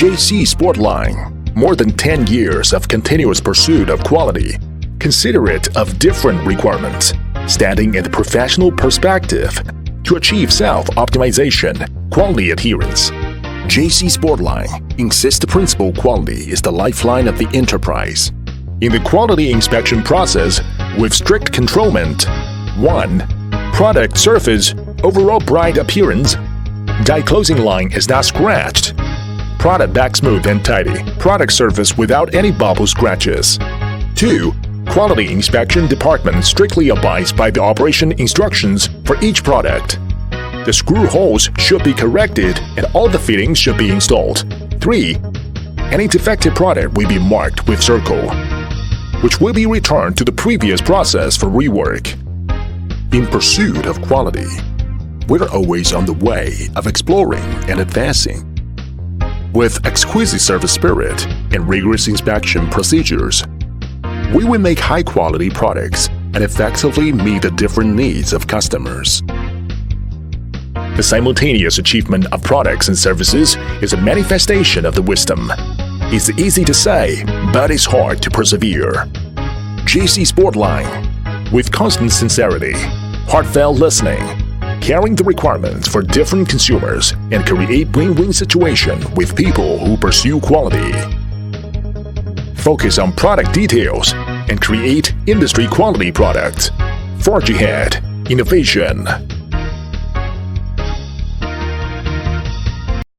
JC Sportline, more than 10 years of continuous pursuit of quality, considerate of different requirements, standing in the professional perspective to achieve self-optimization, quality adherence. JC Sportline insists the principal quality is the lifeline of the enterprise. In the quality inspection process, with strict controlment: 1. Product surface, overall bright appearance. Die closing line is not scratched. Product back smooth and tidy. Product surface without any bubble scratches. 2. Quality inspection department strictly abides by the operation instructions for each product. The screw holes should be corrected and all the fittings should be installed. 3. Any defective product will be marked with circle, which will be returned to the previous process for rework. In pursuit of quality, we're always on the way of exploring and advancing. With exquisite service spirit and rigorous inspection procedures, we will make high-quality products and effectively meet the different needs of customers. The simultaneous achievement of products and services is a manifestation of the wisdom. It's easy to say, but it's hard to persevere. JC Sportline, with constant sincerity, heartfelt listening, carrying the requirements for different consumers and create win-win situation with people who pursue quality. Focus on product details and create industry quality products. Forge ahead, innovation.